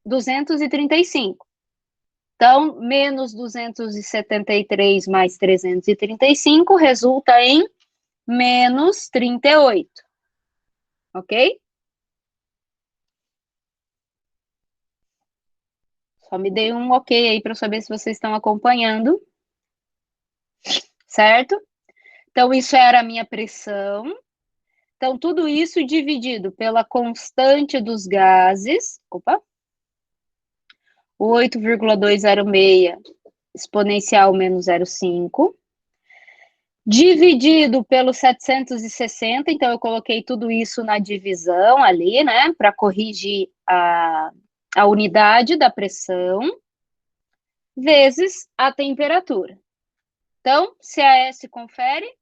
235. Então, menos 273 mais 335 resulta em menos 38. Ok? Só me dê um ok aí para eu saber se vocês estão acompanhando. Certo? Então, isso era a minha pressão. Então, tudo isso dividido pela constante dos gases. Opa! 8,206 exponencial menos 0,5. Dividido pelo 760, então eu coloquei tudo isso na divisão ali, né, para corrigir a unidade da pressão, vezes a temperatura. Então, CAS confere.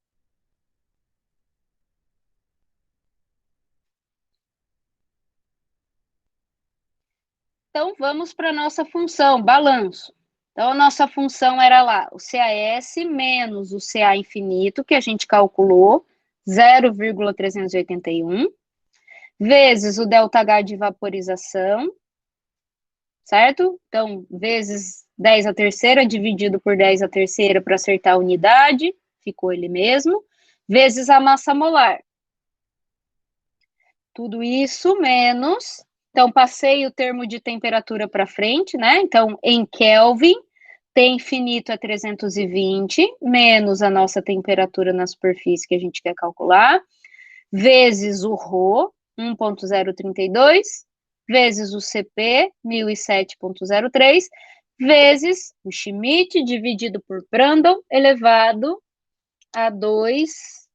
Então, vamos para a nossa função, balanço. Então, a nossa função era lá, o CAS menos o CA infinito, que a gente calculou, 0,381, vezes o ΔH de vaporização, certo? Então, vezes 10 à terceira, dividido por 10 à terceira para acertar a unidade, ficou ele mesmo, vezes a massa molar. Tudo isso menos... Então, passei o termo de temperatura para frente, né? Então, em Kelvin, T infinito é 320, menos a nossa temperatura na superfície que a gente quer calcular, vezes o Rho, 1.032, vezes o CP, 1007.03, vezes o Schmidt dividido por Prandtl elevado a 2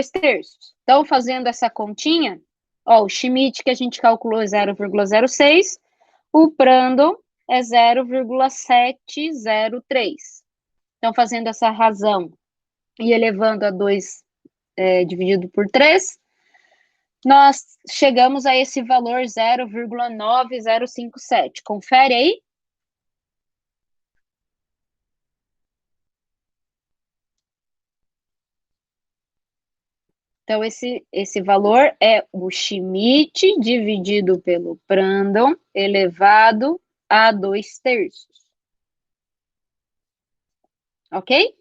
terços. Então, fazendo essa continha, ó, o Schmidt que a gente calculou é 0,06, o Prandtl é 0,703. Então, fazendo essa razão e elevando a 2 dividido por 3, nós chegamos a esse valor 0,9057. Confere aí. Então, esse valor é o Schmidt dividido pelo Prandtl elevado a 2 terços. Ok?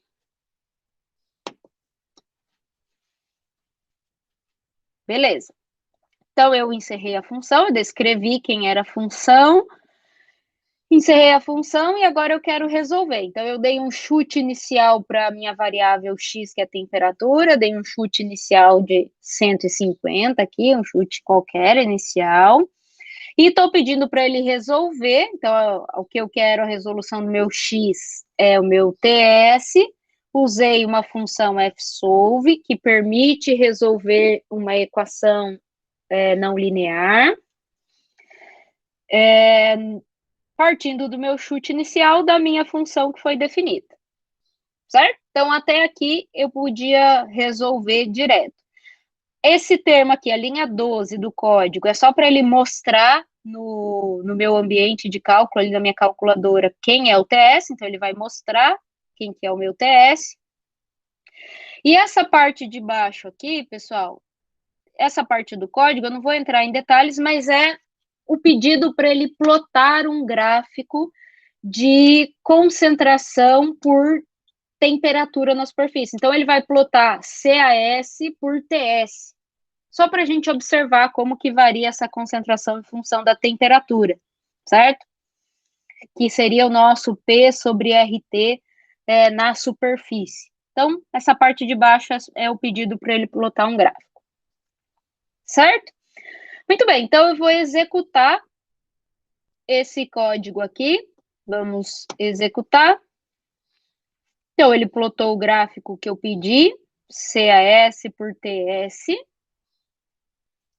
Beleza. Então, eu encerrei a função, eu descrevi quem era a função, encerrei a função e agora eu quero resolver. Então, eu dei um chute inicial para a minha variável x, que é a temperatura, dei um chute inicial de 150 aqui, um chute qualquer inicial, e estou pedindo para ele resolver. Então, o que eu quero, a resolução do meu x é o meu TS, usei uma função fsolve, que permite resolver uma equação não linear, partindo do meu chute inicial da minha função que foi definida, certo? Então, até aqui eu podia resolver direto. Esse termo aqui, a linha 12 do código, é só para ele mostrar no meu ambiente de cálculo, ali na minha calculadora, quem é o TS, então ele vai mostrar quem que é o meu TS. E essa parte de baixo aqui, pessoal, essa parte do código, eu não vou entrar em detalhes, mas é o pedido para ele plotar um gráfico de concentração por temperatura na superfície. Então, ele vai plotar CAS por TS, só para a gente observar como que varia essa concentração em função da temperatura, certo? Que seria o nosso P sobre RT na superfície. Então, essa parte de baixo é o pedido para ele plotar um gráfico, certo? Muito bem, então eu vou executar esse código aqui. Vamos executar. Então, ele plotou o gráfico que eu pedi, CAS por TS.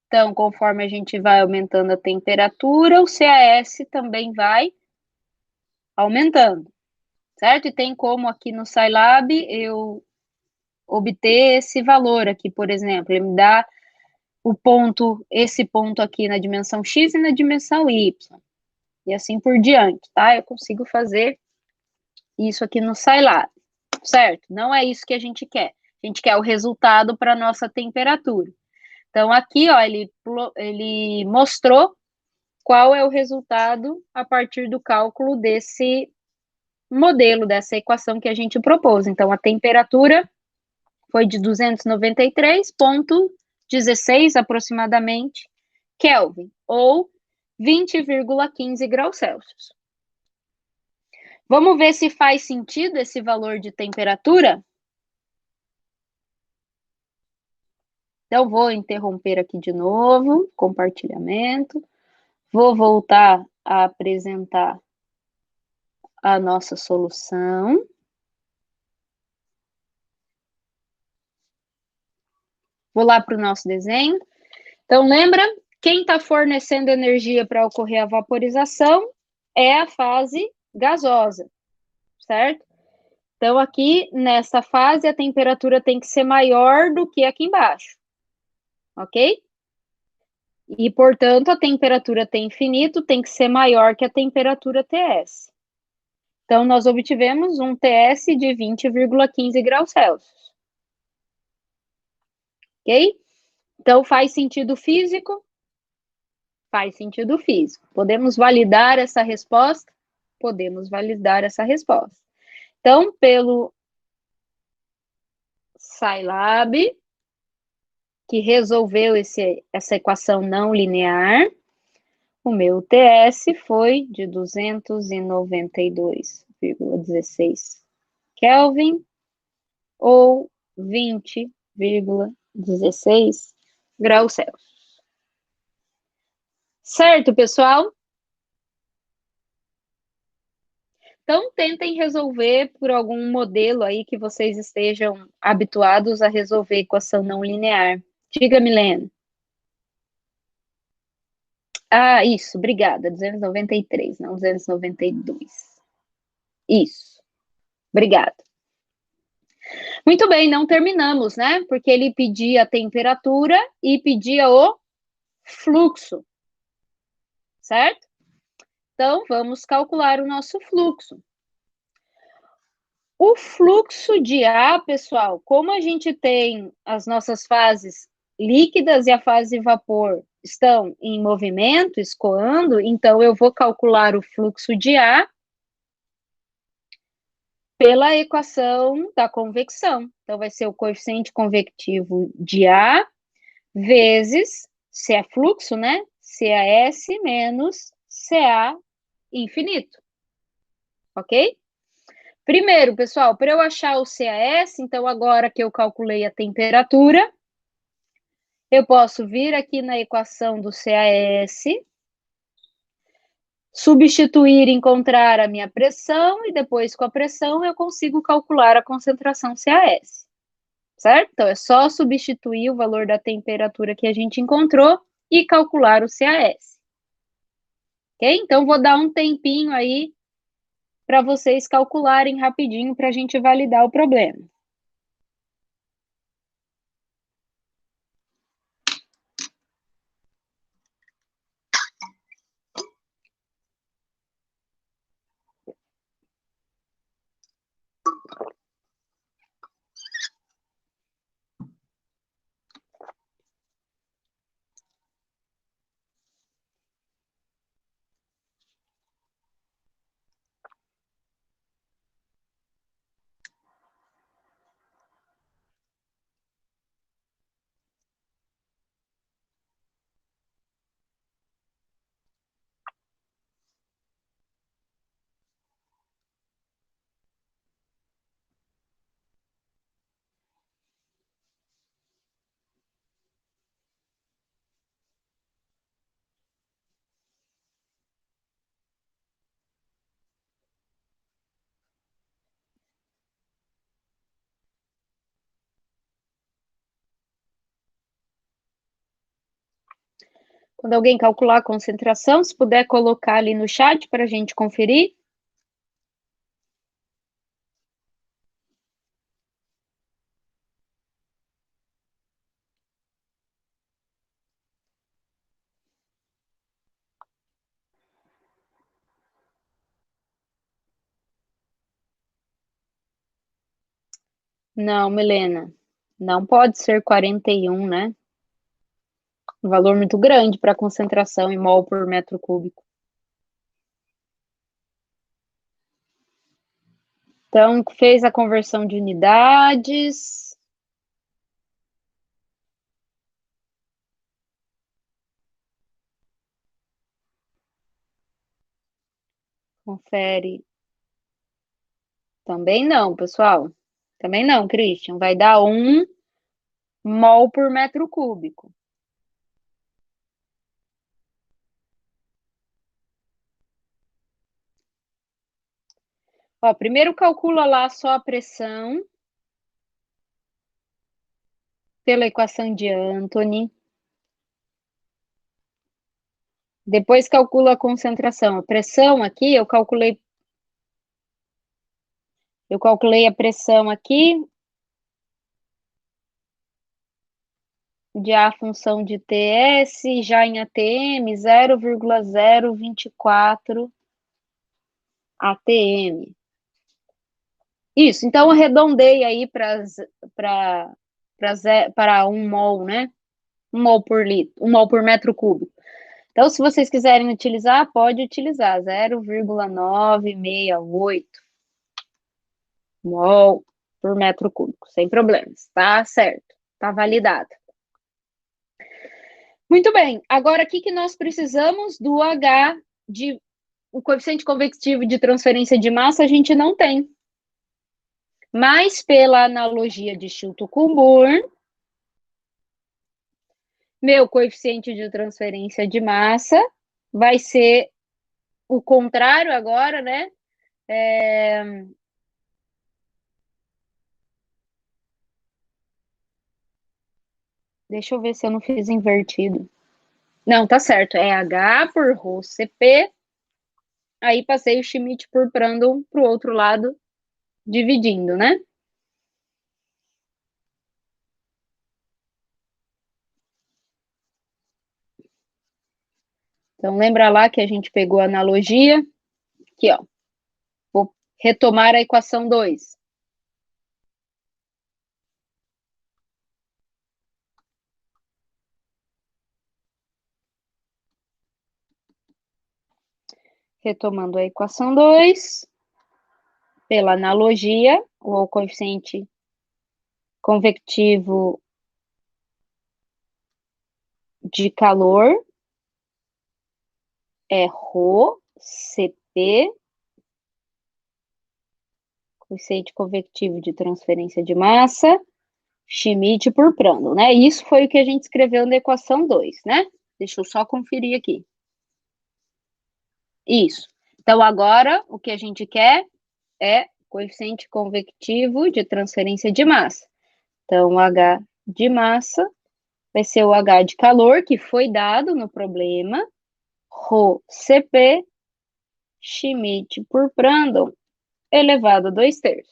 Então, conforme a gente vai aumentando a temperatura, o CAS também vai aumentando, certo? E tem como aqui no Scilab eu obter esse valor aqui, por exemplo, ele me dá esse ponto aqui na dimensão X e na dimensão Y, e assim por diante, tá? Eu consigo fazer isso aqui no Scilab, certo? Não é isso que a gente quer. A gente quer o resultado para a nossa temperatura. Então, aqui, ó, ele mostrou qual é o resultado a partir do cálculo desse modelo, dessa equação que a gente propôs. Então, a temperatura foi de 293,16 aproximadamente Kelvin, ou 20,15 graus Celsius. Vamos ver se faz sentido esse valor de temperatura? Então, vou interromper aqui de novo, compartilhamento. Vou voltar a apresentar a nossa solução. Vou lá para o nosso desenho. Então, lembra, quem está fornecendo energia para ocorrer a vaporização é a fase gasosa, certo? Então, aqui, nessa fase, a temperatura tem que ser maior do que aqui embaixo, ok? E, portanto, a temperatura T infinito tem que ser maior que a temperatura TS. Então, nós obtivemos um TS de 20,15 graus Celsius. Ok? Então, faz sentido físico? Faz sentido físico. Podemos validar essa resposta? Podemos validar essa resposta. Então, pelo Scilab, que resolveu essa equação não linear, o meu TS foi de 292,16 Kelvin ou 20,16 graus Celsius. Certo, pessoal? Então, tentem resolver por algum modelo aí que vocês estejam habituados a resolver equação não linear. Diga, Milena. Ah, isso, obrigada. 293, não 292. Isso, obrigada. Muito bem, não terminamos, né? Porque ele pedia a temperatura e pedia o fluxo, certo? Então, vamos calcular o nosso fluxo. O fluxo de ar, pessoal, como a gente tem as nossas fases líquidas e a fase vapor estão em movimento, escoando, então eu vou calcular o fluxo de ar pela equação da convecção. Então, vai ser o coeficiente convectivo de A vezes, se é fluxo, né? CAS menos CA infinito. Ok? Primeiro, pessoal, para eu achar o CAS, então agora que eu calculei a temperatura, eu posso vir aqui na equação do CAS, substituir, encontrar a minha pressão, e depois com a pressão eu consigo calcular a concentração CAS. Certo? Então, é só substituir o valor da temperatura que a gente encontrou e calcular o CAS. Ok? Então, vou dar um tempinho aí para vocês calcularem rapidinho para a gente validar o problema. Quando alguém calcular a concentração, se puder colocar ali no chat para a gente conferir. Não, Milena, não pode ser 41, né? Um valor muito grande para a concentração em mol por metro cúbico. Então, fez a conversão de unidades. Confere. Também não, pessoal. Também não, Christian. Vai dar 1 mol por metro cúbico. Ó, primeiro calcula lá só a pressão pela equação de Anthony. Depois calcula a concentração. A pressão aqui, eu calculei a pressão aqui. de A função de TS, já em ATM, 0,024 ATM. Isso, então arredondei aí para 1 mol, né? 1 mol por litro, 1 mol por metro cúbico. Então, se vocês quiserem utilizar, pode utilizar 0,968 mol por metro cúbico, sem problemas, tá certo, tá validado. Muito bem, agora aqui que nós precisamos do H de o coeficiente convectivo de transferência de massa a gente não tem. Mas pela analogia de Chilton-Coburn, meu coeficiente de transferência de massa vai ser o contrário agora, né? Deixa eu ver se eu não fiz invertido. Não, tá certo. É H por Rho CP. Aí passei o Schmidt por Prandtl para o outro lado, dividindo, né? Então, lembra lá que a gente pegou a analogia? Aqui, ó. Vou retomar a equação 2. Retomando a equação 2, pela analogia, o coeficiente convectivo de calor é Rho CP, coeficiente convectivo de transferência de massa, Schmidt por Prandtl, né? Isso foi o que a gente escreveu na equação 2, né? Deixa eu só conferir aqui. Isso. Então, agora, o que a gente quer é coeficiente convectivo de transferência de massa. Então, o H de massa vai ser o H de calor, que foi dado no problema, Rho CP, Schmidt por Prandtl, elevado a 2/3.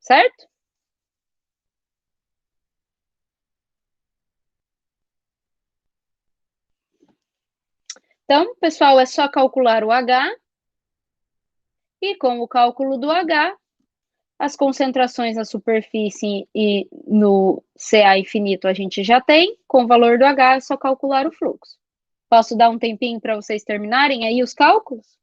Certo? Então, pessoal, é só calcular o H, e com o cálculo do H, as concentrações na superfície e no CA infinito a gente já tem, com o valor do H é só calcular o fluxo. Posso dar um tempinho para vocês terminarem aí os cálculos?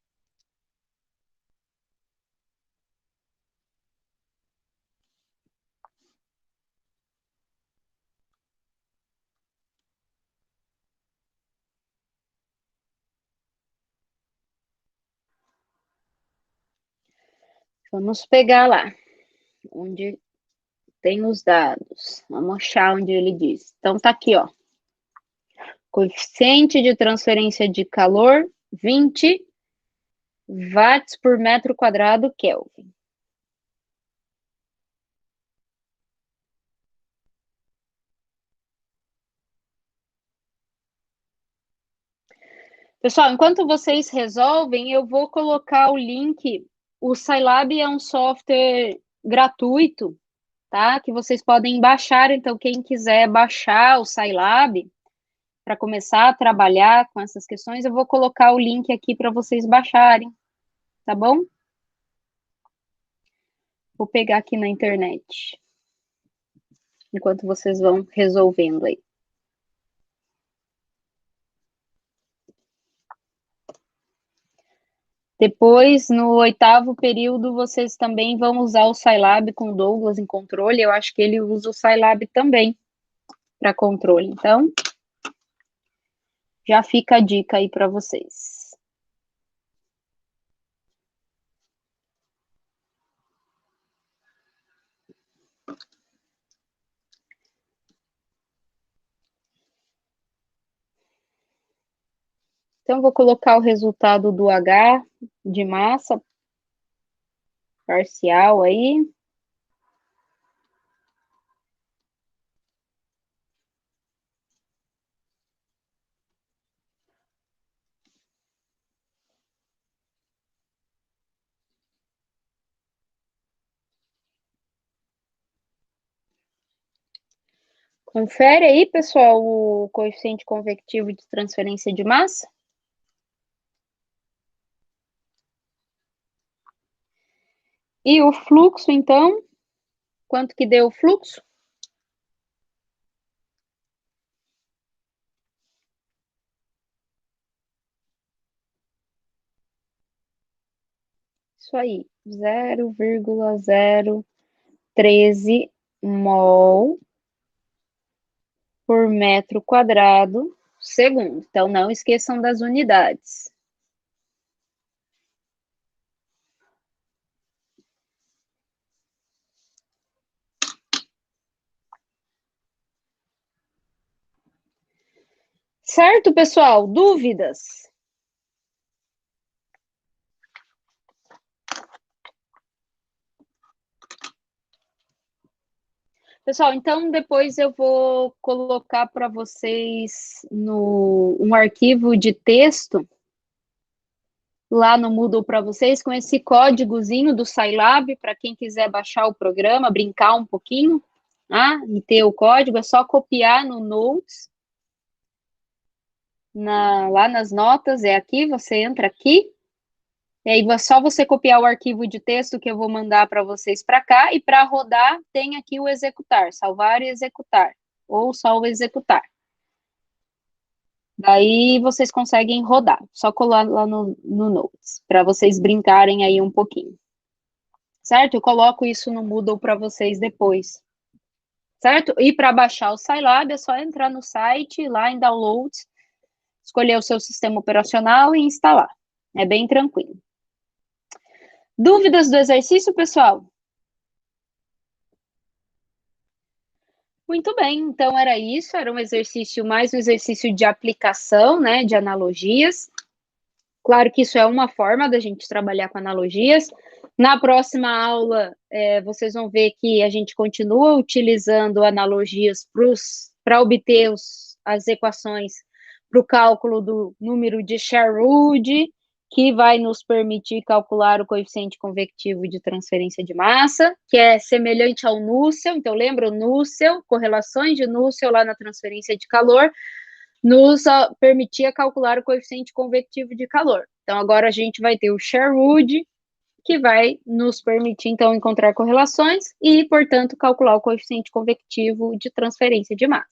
Vamos pegar lá, onde tem os dados. Vamos achar onde ele diz. Então, tá aqui, ó. Coeficiente de transferência de calor, 20 watts por metro quadrado Kelvin. Pessoal, enquanto vocês resolvem, eu vou colocar o link. O Scilab é um software gratuito, tá? Que vocês podem baixar. Então, quem quiser baixar o Scilab para começar a trabalhar com essas questões, eu vou colocar o link aqui para vocês baixarem, tá bom? Vou pegar aqui na internet, enquanto vocês vão resolvendo aí. Depois, no 8º período, vocês também vão usar o Scilab com o Douglas em controle. Eu acho que ele usa o Scilab também para controle. Então, já fica a dica aí para vocês. Então, vou colocar o resultado do H de massa parcial aí. Confere aí, pessoal, o coeficiente convectivo de transferência de massa. E o fluxo, então, quanto que deu o fluxo? Isso aí, 0,013 mol por metro quadrado segundo. Então, não esqueçam das unidades. Certo, pessoal? Dúvidas? Pessoal, então depois eu vou colocar para vocês um arquivo de texto lá no Moodle para vocês com esse códigozinho do Scilab para quem quiser baixar o programa, brincar um pouquinho, e ter o código, é só copiar no Notes, lá nas notas, é aqui, você entra aqui, e aí é só você copiar o arquivo de texto que eu vou mandar para vocês para cá, e para rodar tem aqui o executar, salvar e executar, ou só o executar. Daí vocês conseguem rodar, só colar lá no Notes, para vocês brincarem aí um pouquinho. Certo? Eu coloco isso no Moodle para vocês depois. Certo? E para baixar o Scilab, é só entrar no site, lá em Downloads, escolher o seu sistema operacional e instalar. É bem tranquilo. Dúvidas do exercício, pessoal? Muito bem, então era isso, era um exercício, mais um exercício de aplicação, né, de analogias. Claro que isso é uma forma da gente trabalhar com analogias. Na próxima aula, vocês vão ver que a gente continua utilizando analogias para obter as equações para o cálculo do número de Sherwood, que vai nos permitir calcular o coeficiente convectivo de transferência de massa, que é semelhante ao Nusselt. Então, lembra o Nusselt, correlações de Nusselt lá na transferência de calor, nos permitia calcular o coeficiente convectivo de calor. Então, agora a gente vai ter o Sherwood, que vai nos permitir, então, encontrar correlações e, portanto, calcular o coeficiente convectivo de transferência de massa.